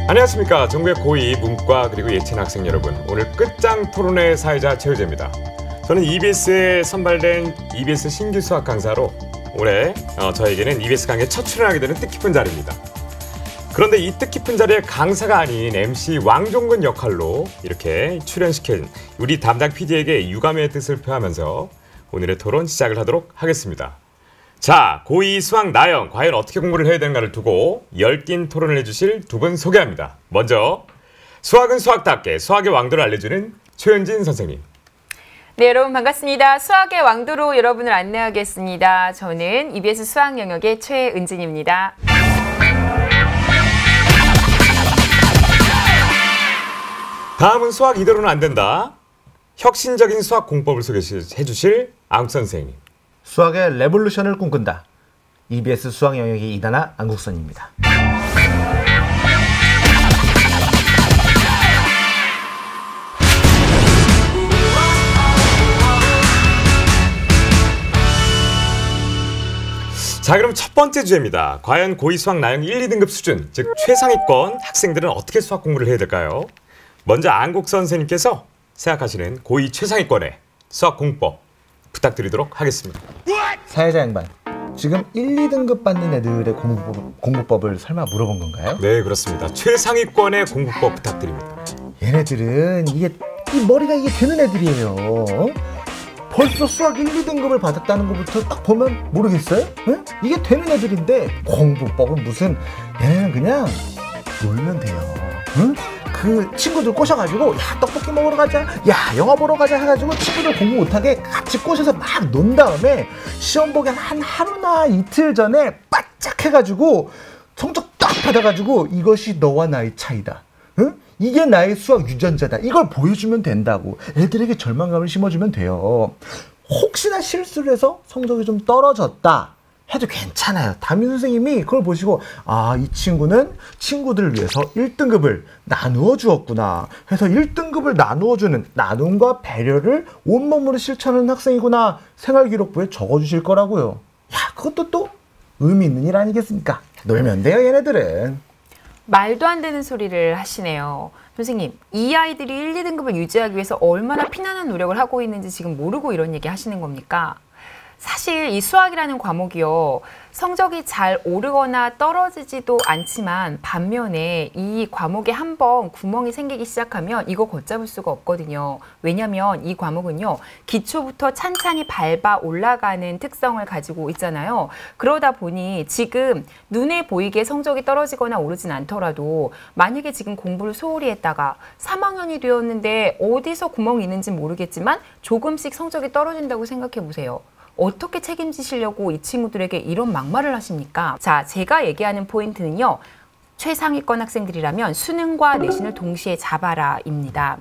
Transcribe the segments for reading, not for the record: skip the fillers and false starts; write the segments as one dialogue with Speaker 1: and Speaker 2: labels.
Speaker 1: 안녕하십니까. 전국의 고2 문과 그리고 예체능 학생 여러분. 오늘 끝장 토론의 사회자 최효재입니다. 저는 EBS에 선발된 EBS 신규 수학 강사로 올해 저에게는 EBS 강의에 첫 출연하게 되는 뜻깊은 자리입니다. 그런데 이 뜻깊은 자리에 강사가 아닌 MC 왕종근 역할로 이렇게 출연시킨 우리 담당 PD에게 유감의 뜻을 표하면서 오늘의 토론 시작을 하도록 하겠습니다. 자, 고2 수학 나영, 과연 어떻게 공부를 해야 되는가를 두고 열띤 토론을 해주실 두 분 소개합니다. 먼저 수학은 수학답게 수학의 왕도를 알려주는 최은진 선생님.
Speaker 2: 네, 여러분 반갑습니다. 수학의 왕도로 여러분을 안내하겠습니다. 저는 EBS 수학 영역의 최은진입니다.
Speaker 1: 다음은 수학 이대로는 안 된다. 혁신적인 수학 공법을 소개해 주실 안국 선생님.
Speaker 3: 수학의 레볼루션을 꿈꾼다. EBS 수학 영역의 이단아 안국선입니다.
Speaker 1: 자, 그럼 첫 번째 주제입니다. 과연 고2 수학 나영 1, 2등급 수준, 즉 최상위권 학생들은 어떻게 수학 공부를 해야 될까요? 먼저 안국 선생님께서 생각하시는 고2 최상위권의 수학 공법 부탁드리도록 하겠습니다.
Speaker 3: 사회자 양반, 지금 1, 2등급 받는 애들의 공부법을 설마 물어본 건가요?
Speaker 1: 네, 그렇습니다. 최상위권의 공부법 부탁드립니다.
Speaker 3: 얘네들은 이 머리가 되는 애들이에요. 벌써 수학 1, 2등급을 받았다는 것부터 딱 보면 모르겠어요? 응? 이게 되는 애들인데 공부법은 무슨, 얘네는 그냥 놀면 돼요. 응? 그 친구들 꼬셔가지고 야 떡볶이 먹으러 가자, 야 영화 보러 가자 해가지고 친구들 공부 못하게 같이 꼬셔서 막 논 다음에 시험 보기 한 하루나 이틀 전에 바짝 해가지고 성적 딱 받아가지고 이것이 너와 나의 차이다, 응? 이게 나의 수학 유전자다, 이걸 보여주면 된다고 애들에게 절망감을 심어주면 돼요. 혹시나 실수를 해서 성적이 좀 떨어졌다 해도 괜찮아요. 담임 선생님이 그걸 보시고 아, 이 친구는 친구들을 위해서 1등급을 나누어 주었구나 해서 1등급을 나누어 주는 나눔과 배려를 온몸으로 실천하는 학생이구나 생활기록부에 적어주실 거라고요. 야, 그것도 또 의미 있는 일 아니겠습니까? 놀면 돼요, 얘네들은.
Speaker 2: 말도 안 되는 소리를 하시네요. 선생님, 이 아이들이 1, 2등급을 유지하기 위해서 얼마나 피나는 노력을 하고 있는지 지금 모르고 이런 얘기 하시는 겁니까? 사실 이 수학이라는 과목이요, 성적이 잘 오르거나 떨어지지도 않지만 반면에 이 과목에 한번 구멍이 생기기 시작하면 이거 걷잡을 수가 없거든요. 왜냐면 이 과목은요, 기초부터 찬찬히 밟아 올라가는 특성을 가지고 있잖아요. 그러다 보니 지금 눈에 보이게 성적이 떨어지거나 오르진 않더라도 만약에 지금 공부를 소홀히 했다가 3학년이 되었는데 어디서 구멍이 있는지 모르겠지만 조금씩 성적이 떨어진다고 생각해 보세요. 어떻게 책임지시려고 이 친구들에게 이런 막말을 하십니까? 자, 제가 얘기하는 포인트는요, 최상위권 학생들이라면 수능과 내신을 동시에 잡아라 입니다.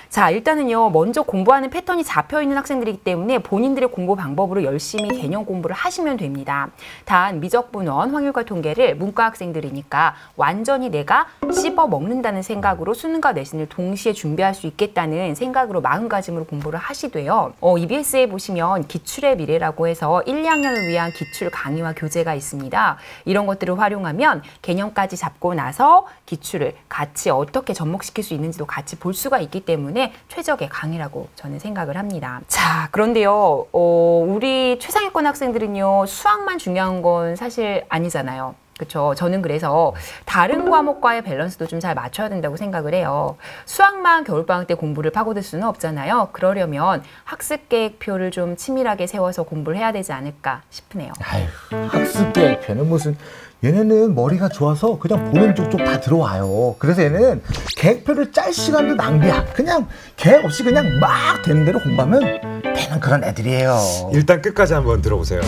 Speaker 2: 자, 일단은요, 먼저 공부하는 패턴이 잡혀있는 학생들이기 때문에 본인들의 공부 방법으로 열심히 개념 공부를 하시면 됩니다. 단 미적분원, 확률과 통계를 문과 학생들이니까 완전히 내가 씹어 먹는다는 생각으로 수능과 내신을 동시에 준비할 수 있겠다는 생각으로 마음가짐으로 공부를 하시되요. EBS에 보시면 기출의 미래라고 해서 1, 2학년을 위한 기출 강의와 교재가 있습니다. 이런 것들을 활용하면 개념까지 잡고 나서 기출을 같이 어떻게 접목시킬 수 있는지도 같이 볼 수가 있기 때문에 최적의 강의라고 저는 생각을 합니다. 자, 그런데요, 우리 최상위권 학생들은요, 수학만 중요한 건 사실 아니잖아요. 그렇죠. 저는 그래서 다른 과목과의 밸런스도 좀 잘 맞춰야 된다고 생각을 해요. 수학만 겨울방학 때 공부를 파고들 수는 없잖아요. 그러려면 학습계획표를 좀 치밀하게 세워서 공부를 해야 되지 않을까 싶으네요.
Speaker 3: 아휴, 학습계획표는 무슨, 얘네는 머리가 좋아서 그냥 보는 쪽쪽 다 들어와요. 그래서 얘네는 계획표를 짤 시간도 낭비야. 그냥 계획 없이 그냥 막 되는 대로 공부하면 되는 그런 애들이에요.
Speaker 1: 일단 끝까지 한번 들어보세요.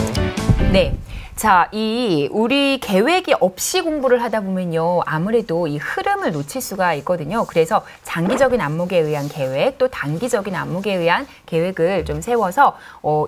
Speaker 2: 네. 자, 우리 계획이 없이 공부를 하다 보면요, 아무래도 이 흐름을 놓칠 수가 있거든요. 그래서 장기적인 안목에 의한 계획, 또 단기적인 안목에 의한 계획을 좀 세워서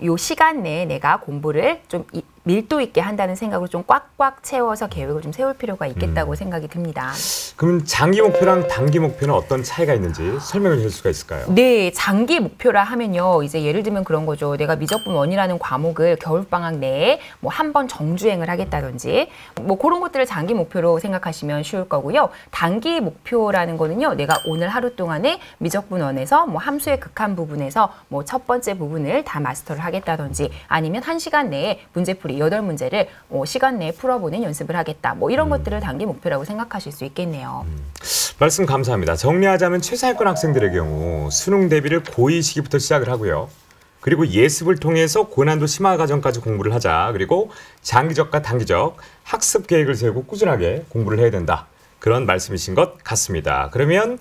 Speaker 2: 요 시간 내에 내가 공부를 좀 밀도 있게 한다는 생각으로 좀 꽉꽉 채워서 계획을 좀 세울 필요가 있겠다고 생각이 듭니다.
Speaker 1: 그럼 장기 목표랑 단기 목표는 어떤 차이가 있는지 설명을 해줄 수가 있을까요?
Speaker 2: 네, 장기 목표라 하면요. 이제 예를 들면 그런 거죠. 내가 미적분 원이라는 과목을 겨울방학 내에 뭐 한 번 정주행을 하겠다든지 뭐 그런 것들을 장기 목표로 생각하시면 쉬울 거고요. 단기 목표라는 거는요. 내가 오늘 하루 동안에 미적분 원에서 뭐 함수의 극한 부분에서 뭐 첫 번째 부분을 다 마스터를 하겠다든지 아니면 1시간 내에 문제풀이 8문제를 시간 내에 풀어보는 연습을 하겠다. 뭐 이런 것들을 단기 목표라고 생각하실 수 있겠네요.
Speaker 1: 말씀 감사합니다. 정리하자면 최상위권 학생들의 경우 수능 대비를 고2 시기부터 시작을 하고요. 그리고 예습을 통해서 고난도 심화 과정까지 공부를 하자. 그리고 장기적과 단기적 학습 계획을 세우고 꾸준하게 공부를 해야 된다. 그런 말씀이신 것 같습니다. 그러면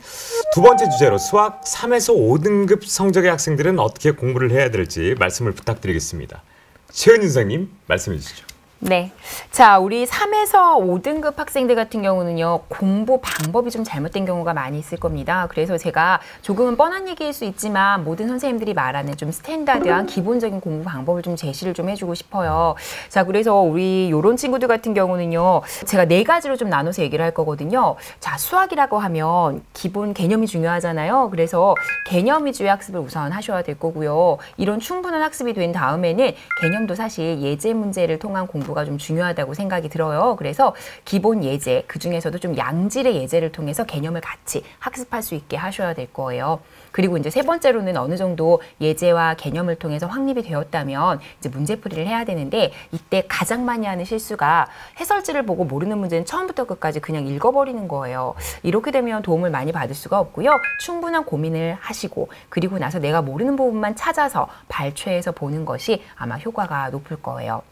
Speaker 1: 두 번째 주제로 수학 3에서 5등급 성적의 학생들은 어떻게 공부를 해야 될지 말씀을 부탁드리겠습니다. 최은진 선생님 말씀해 주시죠.
Speaker 2: 네. 자, 우리 3에서 5등급 학생들 같은 경우는요, 공부 방법이 좀 잘못된 경우가 많이 있을 겁니다. 그래서 제가 조금은 뻔한 얘기일 수 있지만 모든 선생님들이 말하는 좀 스탠다드한 기본적인 공부 방법을 좀 제시를 좀 해주고 싶어요. 자, 그래서 우리 요런 친구들 같은 경우는요, 제가 4가지로 좀 나눠서 얘기를 할 거거든요. 자, 수학이라고 하면 기본 개념이 중요하잖아요. 그래서 개념 위주의 학습을 우선 하셔야 될 거고요. 이런 충분한 학습이 된 다음에는 개념도 사실 예제 문제를 통한 공부가 좀 중요하다고 생각이 들어요. 그래서 기본 예제, 그중에서도 좀 양질의 예제를 통해서 개념을 같이 학습할 수 있게 하셔야 될 거예요. 그리고 이제 세 번째로는 어느 정도 예제와 개념을 통해서 확립이 되었다면 이제 문제풀이를 해야 되는데 이때 가장 많이 하는 실수가 해설지를 보고 모르는 문제는 처음부터 끝까지 그냥 읽어버리는 거예요. 이렇게 되면 도움을 많이 받을 수가 없고요. 충분한 고민을 하시고 그리고 나서 내가 모르는 부분만 찾아서 발췌해서 보는 것이 아마 효과가 높을 거예요.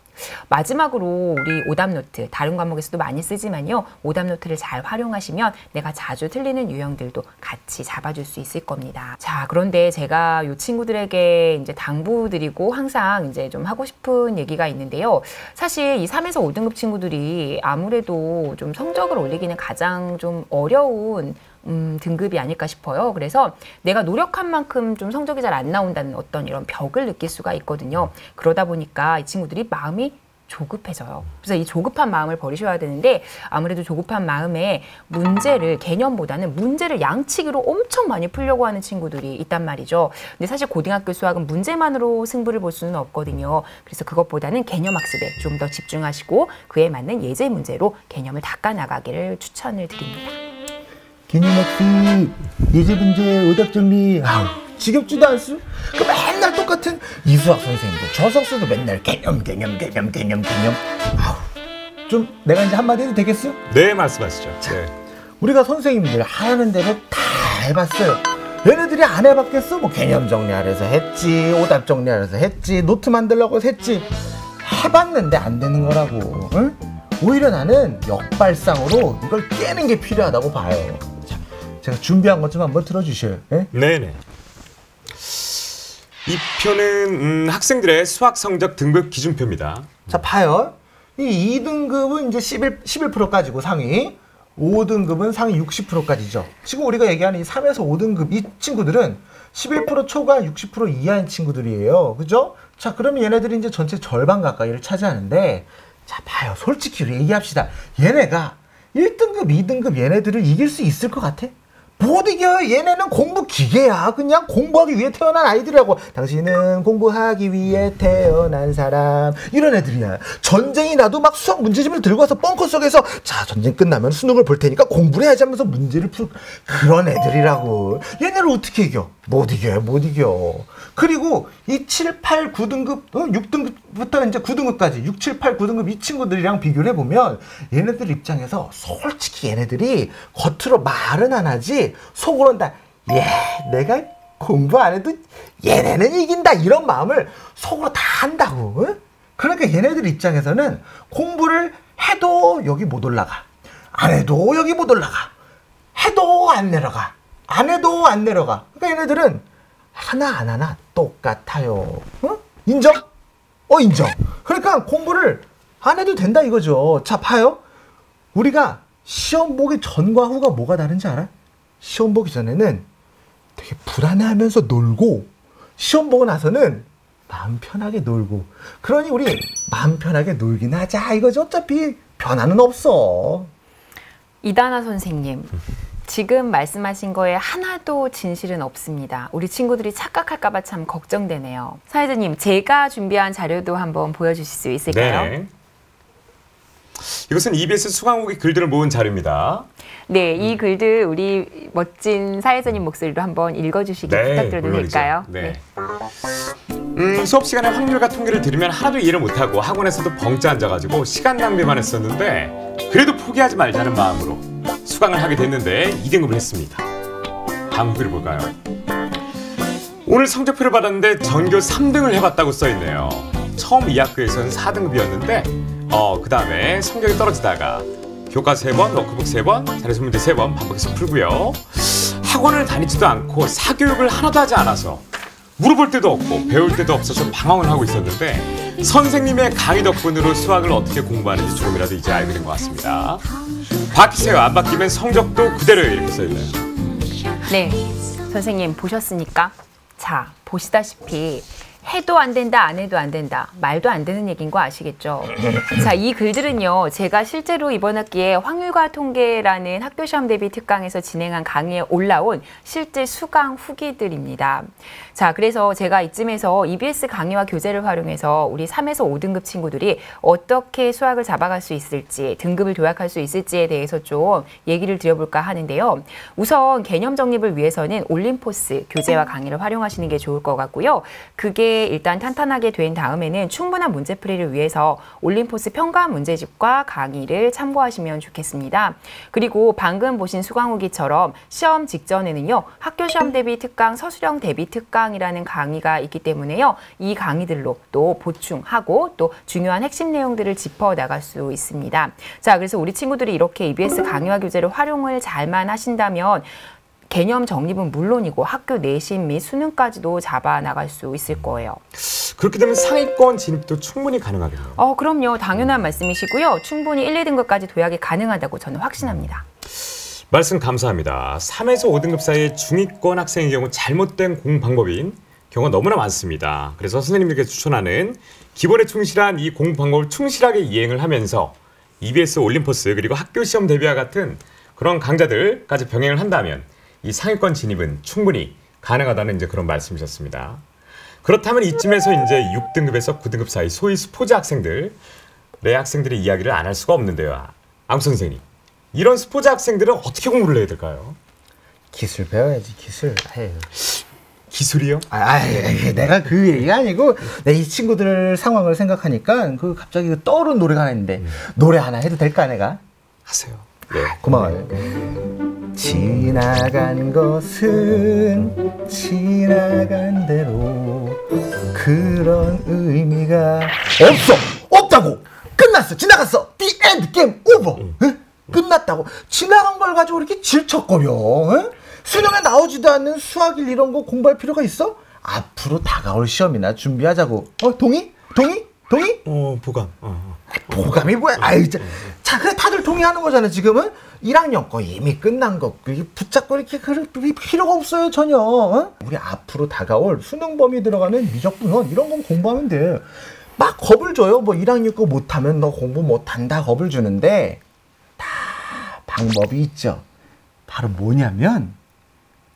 Speaker 2: 마지막으로 우리 오답노트, 다른 과목에서도 많이 쓰지만요. 오답노트를 잘 활용하시면 내가 자주 틀리는 유형들도 같이 잡아줄 수 있을 겁니다. 자, 그런데 제가 이 친구들에게 이제 당부드리고 항상 이제 좀 하고 싶은 얘기가 있는데요. 사실 이 3에서 5등급 친구들이 아무래도 좀 성적을 올리기는 가장 좀 어려운 등급이 아닐까 싶어요. 그래서 내가 노력한 만큼 좀 성적이 잘 안 나온다는 어떤 이런 벽을 느낄 수가 있거든요. 그러다 보니까 이 친구들이 마음이 조급해져요. 그래서 이 조급한 마음을 버리셔야 되는데 아무래도 조급한 마음에 문제를 개념보다는 문제를 양치기로 엄청 많이 풀려고 하는 친구들이 있단 말이죠. 근데 사실 고등학교 수학은 문제만으로 승부를 볼 수는 없거든요. 그래서 그것보다는 개념 학습에 좀 더 집중하시고 그에 맞는 예제 문제로 개념을 닦아 나가기를 추천을 드립니다.
Speaker 3: 개념학습, 예제 문제, 오답 정리, 지겹지도 않수? 그 맨날 똑같은 이수학 선생님도 저 석수도 맨날 개념. 좀 내가 이제 한마디 해도 되겠어?
Speaker 1: 네, 말씀하시죠.
Speaker 3: 자,
Speaker 1: 네.
Speaker 3: 우리가 선생님들 하라는 대로 다 해봤어요. 얘네들이 안 해봤겠어? 뭐 개념 정리하래서 했지, 오답 정리하래서 했지, 노트 만들려고 해서 했지. 해봤는데 안 되는 거라고. 응? 오히려 나는 역발상으로 이걸 깨는 게 필요하다고 봐요. 자, 제가 준비한 것 좀 한번 들어주셔요. 예?
Speaker 1: 네네. 이 표는 학생들의 수학 성적 등급 기준표입니다.
Speaker 3: 자, 봐요. 이 2등급은 이제 11%까지고 상위, 5등급은 상위 60%까지죠. 지금 우리가 얘기하는 이 3에서 5등급 이 친구들은 11% 초과 60% 이하인 친구들이에요. 그죠? 자, 그러면 얘네들이 이제 전체 절반 가까이를 차지하는데, 자, 봐요. 솔직히 얘기합시다. 얘네가 1등급, 2등급 얘네들을 이길 수 있을 것 같아? 못 이겨요. 얘네는 공부 기계야. 그냥 공부하기 위해 태어난 아이들이라고. 당신은 공부하기 위해 태어난 사람. 이런 애들이야. 전쟁이 나도 막 수학 문제집을 들고 와서 벙커 속에서 자, 전쟁 끝나면 수능을 볼 테니까 공부를 해야지 하면서 문제를 풀 그런 애들이라고. 얘네를 어떻게 이겨? 못 이겨요. 못 이겨. 그리고 이 7, 8, 9등급, 6등급부터 이제 9등급까지 6, 7, 8, 9등급 이 친구들이랑 비교를 해보면 얘네들 입장에서 솔직히 얘네들이 겉으로 말은 안 하지 속으로는 다 내가 공부 안 해도 얘네는 이긴다 이런 마음을 속으로 다 한다고. 응? 그러니까 얘네들 입장에서는 공부를 해도 여기 못 올라가. 안 해도 여기 못 올라가. 해도 안 내려가. 안 해도 안 내려가. 그러니까 얘네들은 하나 안 하나 똑같아요. 어? 인정? 인정. 그러니까 공부를 안 해도 된다 이거죠. 자, 봐요. 우리가 시험 보기 전과 후가 뭐가 다른지 알아? 시험 보기 전에는 되게 불안해하면서 놀고 시험 보고 나서는 마음 편하게 놀고. 그러니 우리 마음 편하게 놀긴 하자 이거지. 어차피 변화는 없어.
Speaker 2: 이다나 선생님, 지금 말씀하신 거에 하나도 진실은 없습니다. 우리 친구들이 착각할까 봐 참 걱정되네요. 사회자님, 제가 준비한 자료도 한번 보여주실 수 있을까요?
Speaker 1: 네. 이것은 EBS 수강후기 글들을 모은 자료입니다.
Speaker 2: 네, 이 글들 우리 멋진 사회자님 목소리로 한번 읽어주시기 부탁드려도
Speaker 1: 물론이죠.
Speaker 2: 될까요?
Speaker 1: 네. 수업 시간에 확률과 통계를 들으면 하나도 이해를 못하고 학원에서도 벙짜 앉아가지고 시간 낭비만 했었는데 그래도 포기하지 말자는 마음으로 수강을 하게 됐는데 2등급을 했습니다. 다음 후기를 볼까요? 오늘 성적표를 받았는데 전교 3등을 해봤다고 써있네요. 처음 이 학교에서는 4등급이었는데 그 다음에 성적이 떨어지다가 교과 3번, 워크북 3번, 자료서 문제 3번 반복해서 풀고요. 학원을 다니지도 않고 사교육을 하나도 하지 않아서 물어볼 데도 없고 배울 데도 없어서 방황을 하고 있었는데 선생님의 강의 덕분으로 수학을 어떻게 공부하는지 조금이라도 이제 알게 된 것 같습니다. 바뀌세요. 안 바뀌면 성적도 그대로예요. 이렇게 써있네요.
Speaker 2: 네, 선생님 보셨습니까? 자, 보시다시피 해도 안 된다, 안 해도 안 된다, 말도 안 되는 얘기인 거 아시겠죠? 자, 이 글들은요, 제가 실제로 이번 학기에 확률과 통계라는 학교 시험 대비 특강에서 진행한 강의에 올라온 실제 수강 후기들입니다. 자, 그래서 제가 이쯤에서 EBS 강의와 교재를 활용해서 우리 3에서 5등급 친구들이 어떻게 수학을 잡아갈 수 있을지, 등급을 도약할 수 있을지에 대해서 좀 얘기를 드려볼까 하는데요. 우선 개념 정립을 위해서는 올림포스 교재와 강의를 활용하시는 게 좋을 것 같고요. 그게 일단 탄탄하게 된 다음에는 충분한 문제풀이를 위해서 올림포스 평가 문제집과 강의를 참고하시면 좋겠습니다. 그리고 방금 보신 수강후기처럼 시험 직전에는요, 학교 시험 대비 특강, 서술형 대비 특강이라는 강의가 있기 때문에요, 이 강의들로 또 보충하고 또 중요한 핵심 내용들을 짚어 나갈 수 있습니다. 자, 그래서 우리 친구들이 이렇게 EBS 강의와 교재를 활용을 잘만 하신다면 개념 정립은 물론이고 학교 내신 및 수능까지도 잡아 나갈 수 있을 거예요.
Speaker 1: 그렇게 되면 상위권 진입도 충분히 가능하겠네요.
Speaker 2: 그럼요. 당연한 말씀이시고요. 충분히 1, 2등급까지 도약이 가능하다고 저는 확신합니다.
Speaker 1: 말씀 감사합니다. 3에서 5등급 사이의 중위권 학생의 경우 잘못된 공부 방법인 경우가 너무나 많습니다. 그래서 선생님들께서 추천하는 기본에 충실한 이 공부 방법을 충실하게 이행을 하면서 EBS 올림포스 그리고 학교 시험 대비와 같은 그런 강좌들까지 병행을 한다면 이 상위권 진입은 충분히 가능하다는 이제 그런 말씀이셨습니다. 그렇다면 이쯤에서 이제 6등급에서 9등급 사이 소위 스포츠 학생들의 학생들의 이야기를 안 할 수가 없는데요. 앙 선생님, 이런 스포츠 학생들은 어떻게 공부를 해야 될까요?
Speaker 3: 기술 배워야지, 기술. 아유.
Speaker 1: 기술이요?
Speaker 3: 내가 그 얘기가 아니고 내 이 친구들 상황을 생각하니까 그 갑자기 떠오른 노래가 하나 있는데 노래 하나 해도 될까 내가?
Speaker 1: 하세요. 네.
Speaker 3: 고마워요. 지나간 것은 지나간 대로 그런 의미가 없다고. 끝났어. 지나갔어. The end game over. 끝났다고. 지나간 걸 가지고 이렇게 질척거려. 수능에 나오지도 않는 수학일 이런 거 공부할 필요가 있어? 앞으로 다가올 시험이나 준비하자고. 동의?
Speaker 1: 보감.
Speaker 3: 보감이 뭐야? 자, 그래 다들 동의하는 거잖아. 지금은 1학년 거 이미 끝난 거 붙잡고 이렇게 그럴 필요가 없어요 전혀. 우리 앞으로 다가올 수능 범위 들어가는 미적분원 이런 건 공부하면 돼. 막 겁을 줘요. 뭐 1학년 거 못하면 너 공부 못한다 겁을 주는데 다 방법이 있죠. 바로 뭐냐면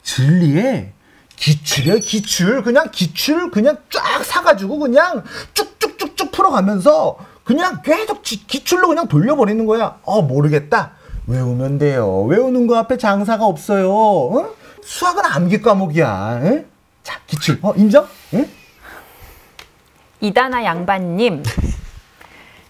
Speaker 3: 진리에 기출이야. 기출 그냥 쫙 사가지고 그냥 쭉쭉쭉쭉 풀어가면서 그냥 계속 기출로 그냥 돌려버리는 거야. 모르겠다. 외우면 돼요. 외우는 거 앞에 장사가 없어요. 수학은 암기 과목이야. 자, 기출. 인정?
Speaker 2: 이다나 양반님.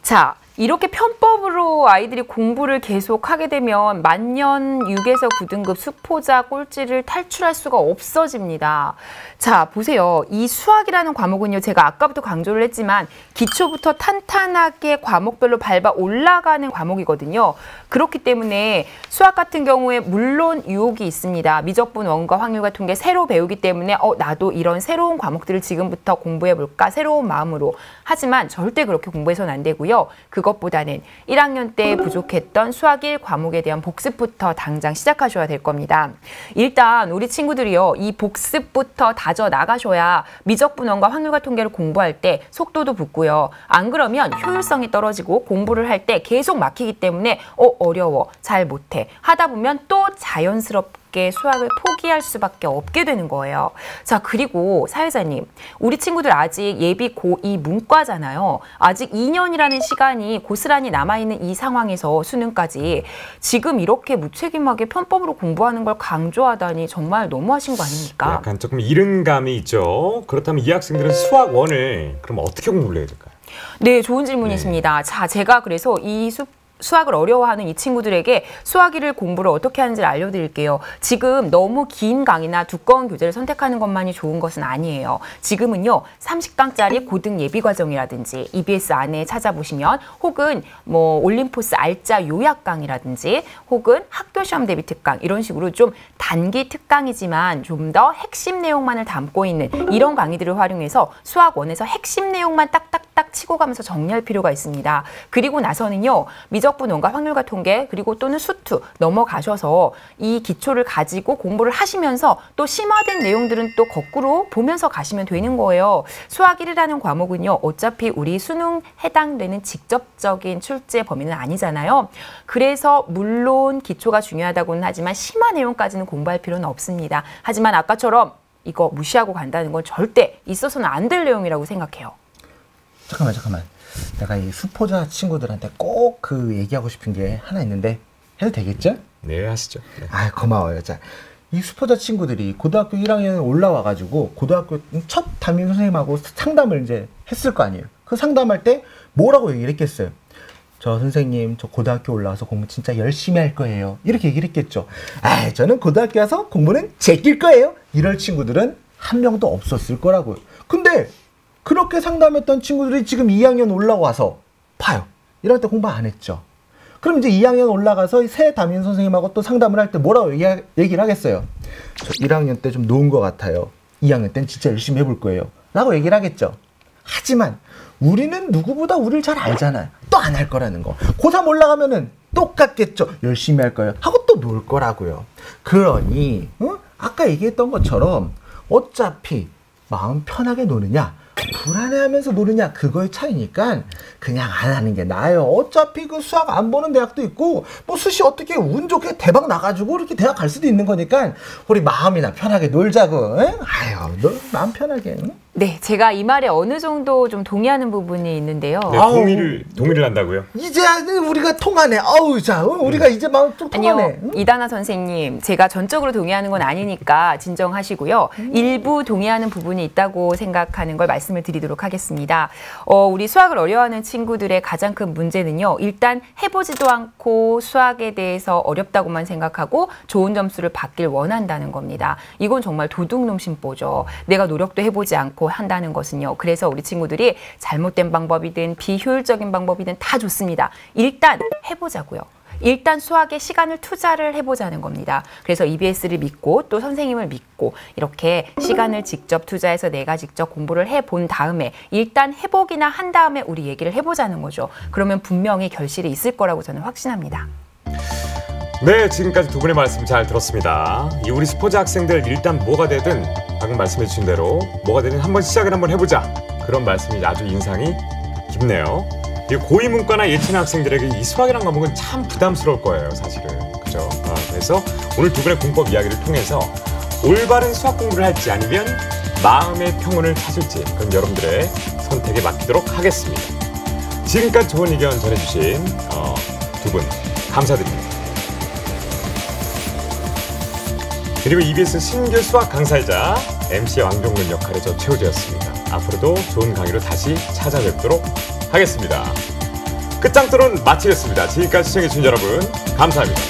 Speaker 2: 자, 이렇게 편법으로 아이들이 공부를 계속 하게 되면 만년 6에서 9등급 수포자 꼴찌를 탈출할 수가 없어집니다. 자, 보세요. 이 수학이라는 과목은요, 제가 아까부터 강조를 했지만 기초부터 탄탄하게 과목별로 밟아 올라가는 과목이거든요. 그렇기 때문에 수학 같은 경우에 물론 유혹이 있습니다. 미적분, 원과 확률과 통계 새로 배우기 때문에 나도 이런 새로운 과목들을 지금부터 공부해볼까? 새로운 마음으로. 하지만 절대 그렇게 공부해서는 안 되고요. 그거 것보다는 1학년 때 부족했던 수학 1 과목에 대한 복습부터 당장 시작하셔야 될 겁니다. 일단 우리 친구들이요, 이 복습부터 다져 나가셔야 미적분원과 확률과 통계를 공부할 때 속도도 붙고요. 안 그러면 효율성이 떨어지고 공부를 할 때 계속 막히기 때문에 어려워, 잘 못해 하다 보면 또 자연스럽게 수학을 포기할 수밖에 없게 되는 거예요. 자, 그리고 사회자님, 우리 친구들 아직 예비 고2 문과잖아요. 아직 2년이라는 시간이 고스란히 남아있는 이 상황에서 수능까지 지금 이렇게 무책임하게 편법으로 공부하는 걸 강조하다니 정말 너무하신 거 아닙니까?
Speaker 1: 약간 조금 이른 감이 있죠. 그렇다면 이 학생들은 수학 1을 그럼 어떻게 공부를 해야 될까요?
Speaker 2: 네, 좋은 질문이십니다. 자, 제가 그래서 이 수학을 어려워하는 이 친구들에게 수학 1을 공부를 어떻게 하는지를 알려드릴게요. 지금 너무 긴 강의나 두꺼운 교재를 선택하는 것만이 좋은 것은 아니에요. 지금은요, 30강짜리 고등 예비과정이라든지 EBS 안에 찾아보시면, 혹은 뭐 올림포스 알짜 요약 강의라든지, 혹은 학교시험 대비 특강, 이런 식으로 좀 단기 특강이지만 좀 더 핵심 내용만을 담고 있는 이런 강의들을 활용해서 수학 1에서 핵심 내용만 딱딱딱 치고 가면서 정리할 필요가 있습니다. 그리고 나서는요, 미적분원과 확률과 통계, 그리고 또는 수투 넘어가셔서 이 기초를 가지고 공부를 하시면서 또 심화된 내용들은 또 거꾸로 보면서 가시면 되는 거예요. 수학 1이라는 과목은요, 어차피 우리 수능 해당되는 직접적인 출제 범위는 아니잖아요. 그래서 물론 기초가 중요하다고는 하지만 심화 내용까지는 공부할 필요는 없습니다. 하지만 아까처럼 이거 무시하고 간다는 건 절대 있어서는 안 될 내용이라고 생각해요.
Speaker 3: 잠깐만. 내가 이 수포자 친구들한테 꼭 그 얘기하고 싶은 게 하나 있는데 해도 되겠죠?
Speaker 1: 네, 하시죠. 네.
Speaker 3: 아, 고마워요. 자, 이 수포자 친구들이 고등학교 1학년에 올라와가지고 고등학교 첫 담임 선생님하고 상담을 이제 했을 거 아니에요. 그 상담할 때 뭐라고 얘기를 했겠어요? 저 선생님, 저 고등학교 올라와서 공부 진짜 열심히 할 거예요. 이렇게 얘기를 했겠죠. 아, 저는 고등학교 와서 공부는 제낄 거예요. 이럴 친구들은 한 명도 없었을 거라고요. 근데 그렇게 상담했던 친구들이 지금 2학년 올라와서 봐요. 이럴 때 공부 안 했죠. 그럼 이제 2학년 올라가서 새 담임 선생님하고 또 상담을 할 때 뭐라고 얘기를 하겠어요? 저 1학년 때 좀 놓은 것 같아요. 2학년 때는 진짜 열심히 해볼 거예요. 라고 얘기를 하겠죠. 하지만 우리는 누구보다 우리를 잘 알잖아요. 또 안 할 거라는 거. 고3 올라가면은 똑같겠죠. 열심히 할 거예요. 하고 또 놀 거라고요. 그러니 아까 얘기했던 것처럼 어차피 마음 편하게 노느냐, 불안해하면서 노느냐, 그거의 차이니까 그냥 안 하는 게 나아요. 어차피 그 수학 안 보는 대학도 있고, 뭐 수시 어떻게 운 좋게 대박 나가지고 이렇게 대학 갈 수도 있는 거니까 우리 마음이나 편하게 놀자고. 응? 아유, 너 마음 편하게. 응?
Speaker 2: 네, 제가 이 말에 어느 정도 좀 동의하는 부분이 있는데요.
Speaker 1: 네, 동의를 한다고요?
Speaker 3: 이제 우리가 통하네. 아우, 자, 우리가 이제 마음 좀 통하네.
Speaker 2: 아니요, 이다나 선생님, 제가 전적으로 동의하는 건 아니니까 진정하시고요. 일부 동의하는 부분이 있다고 생각하는 걸 말씀을 드리도록 하겠습니다. 우리 수학을 어려워하는 친구들의 가장 큰 문제는요, 일단 해보지도 않고 수학에 대해서 어렵다고만 생각하고 좋은 점수를 받길 원한다는 겁니다. 이건 정말 도둑놈 심보죠. 내가 노력도 해보지 않고 한다는 것은요. 그래서 우리 친구들이 잘못된 방법이든 비효율적인 방법이든 다 좋습니다. 일단 해보자고요. 일단 수학에 시간을 투자를 해보자는 겁니다. 그래서 EBS를 믿고 또 선생님을 믿고 이렇게 시간을 직접 투자해서 내가 직접 공부를 해본 다음에 일단 해보기나 한 다음에 우리 얘기를 해보자는 거죠. 그러면 분명히 결실이 있을 거라고 저는 확신합니다.
Speaker 1: 네, 지금까지 두 분의 말씀 잘 들었습니다. 이 우리 스포츠 학생들 일단 뭐가 되든 방금 말씀해 주신 대로 뭐가 되든 한번 시작을 한번 해보자. 그런 말씀이 아주 인상이 깊네요. 이 고2 문과나 예체능 학생들에게 이 수학이란 과목은 참 부담스러울 거예요, 사실은. 그죠? 그래서 오늘 두 분의 공법 이야기를 통해서 올바른 수학 공부를 할지 아니면 마음의 평온을 찾을지 그건 여러분들의 선택에 맡기도록 하겠습니다. 지금까지 좋은 의견 전해주신 두 분 감사드립니다. 그리고 EBS 신규 수학 강사이자 MC 왕종근 역할의 저 최우재였습니다. 앞으로도 좋은 강의로 다시 찾아뵙도록 하겠습니다. 끝장 토론 마치겠습니다. 지금까지 시청해주신 여러분 감사합니다.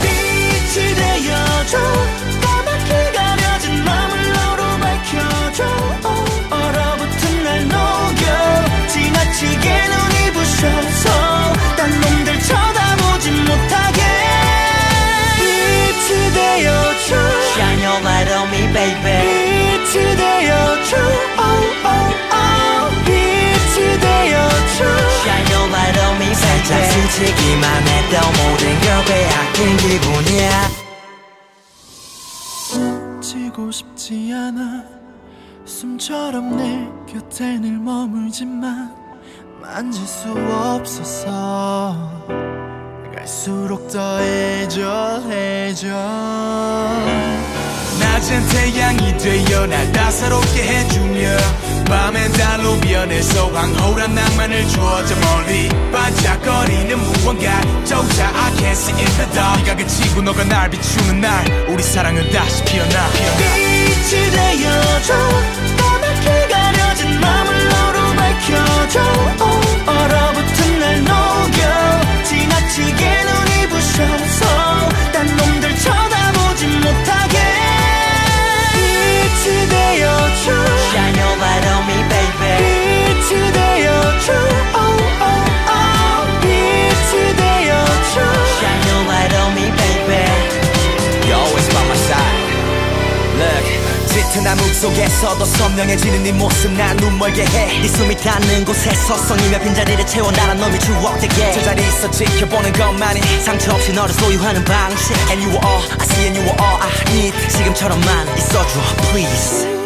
Speaker 4: 빛이 되어줘 까맣게 가려진 맘을 너로 밝혀줘 얼어붙은 날 녹여 지나치게 눈이 부셔서 딴 놈들 쳐다보지 못하게 빛이 되어줘 Shine your light on me baby 빛이 되어줘 빛이 되어줘 장수치기만 해도 모든 걸 빼앗긴 기분이야. 지고 싶지 않아 숨처럼 내 곁에 늘 머물지만 만질 수 없어서 갈수록 더해져 낮은 태양이 되어 날 따사롭게 해주며 밤엔 달로 변해서 황홀한 낭만을 줘. 저 멀리 반짝거리는 무언가조차 I can't see in the dark. 네가 그치고 너가 날 비추는 날 우리 사랑은 다시 피어나. 빛이 되어줘 까맣게 가려진 맘을 너로 밝혀줘. 얼어붙은 날 녹여 지나치게 눈이 부셔서 딴 놈들 쳐다보지 못하게 빛이 되어줘. Shine your light on me baby. 빛이 되어줘. 빛이 되어줘. Shine your light on me baby. You're always by my side. Look 짙은 암흑 속에서도 선명해지는 네 모습 난 눈멀게 해. 네 숨이 닿는 곳에 서성이며 빈자리를 채워 나란 놈이 추억되게 저 자리에서 지켜보는 것만이 상처 없이 너를 소유하는 방식. And you are all I see and you are all I need. 지금처럼만 있어줘 please.